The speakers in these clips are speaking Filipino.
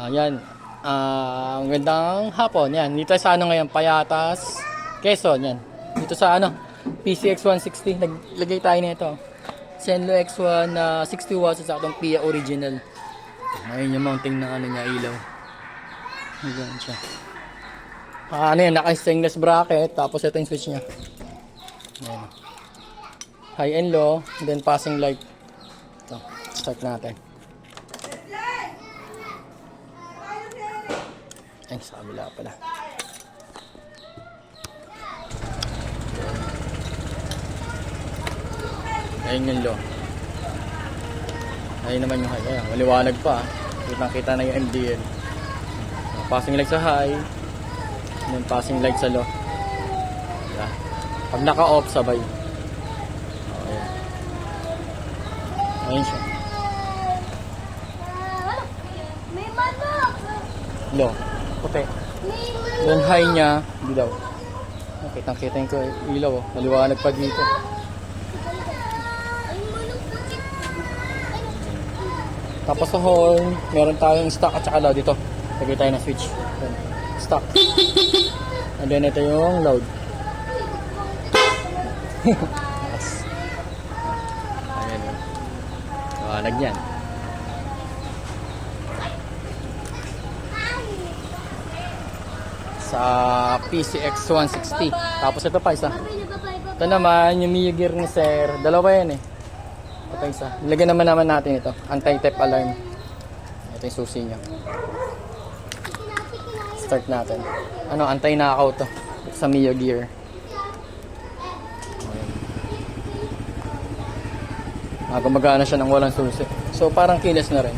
Ayan. Magandang hapon. Yan. Dito sa ano ngayon, Payatas, Quezon. Yan. Dito sa ano, PCX 160. Naglagay tayo nito. Zenlo X1 na 60 watts sa atong PIA original. Ayun yung mounting na ano niya, ilaw. Ayan siya. Ano yan, naka-stainless bracket. Tapos ito yung switch niya. Ayan. High and low. Then passing light. Ito. Start natin. Ay, sa kabila pala. Ayun yung low. Ayun naman yung high. Ayan, maliwanag pa. Kitang-kita na yung MDL. Passing light sa high. And then passing light sa low. Ayan. Pag naka-off, sabay. Ayan. Ayun siya. May manok! Low. Puti. Then high niya, dilaw. Kitang-kita yung ilaw. Oh. Maliwanag pa dito. Tapos sa horn, meron tayong stock at saka loud dito. Lagay tayo ng switch. Then, stock. And then ito yung loud. Yes. Ayan yun. Maliwanag yan. Sa PCX 160. Tapos ito pa isa. Ito naman yung Mio gear ni Sir. Dalawa yan eh. Ito pa isa. Ilagyan naman natin ito. Anti-theft alarm. Ito yung susi niya. Start natin. Ano, anti-knockout to. Ito sa Mio gear. Gumagana siya ng walang susi. So parang keyless na rin.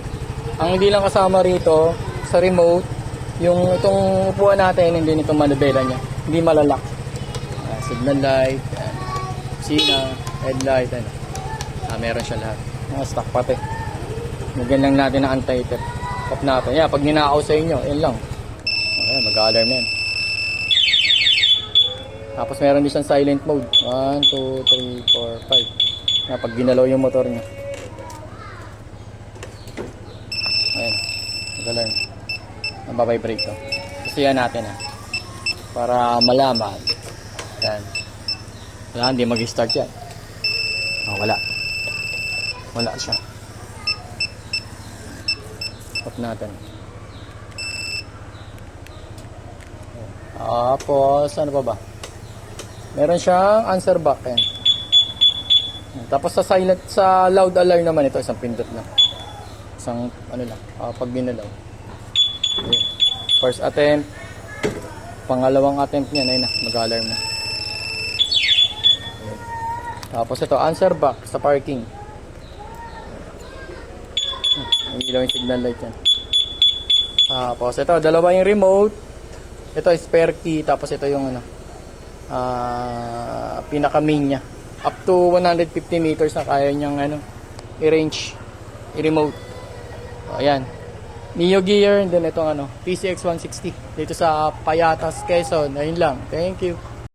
Ang hindi lang kasama rito sa remote, yung itong upuan natin, hindi nitong manubela niya. Hindi malalak. Signal light, sina, headlight, ano. Meron siya lahat. Stock pati. Lagyan lang natin ng anti-theft. Off natin. Yeah, pag ninakaw sa inyo, yun lang. Ayan, mag-alarm yan. Tapos meron din siyang silent mode. 1, 2, 3, 4, 5. Pag ginalaw yung motor niya. Ayan, mag-alarm. Mababibrate to. Kasi yan natin para malaman. Yan. Wala, hindi mag-start yan. Wala. Wala siya. Off natin. Tapos, ano pa ba? Meron siyang answer back. Yan. Tapos sa silent, sa loud alarm naman ito, isang pindot lang. Isang, ano lang, pag binalaw. Okay. First attempt, pangalawang attempt niya, ayun na, mag-alarm na. Okay. Tapos ito, answer back sa parking. Ang ilaw yung signal light yan. Tapos ito, dalawa yung remote. Ito spare key, tapos ito yung ano, pinaka main niya. Up to 150 meters na kaya niyang ano, i-range, i-remote. Ayan. Mio gear, and then itong ano, PCX 160 dito sa Payatas, Quezon. Ayun lang. Thank you.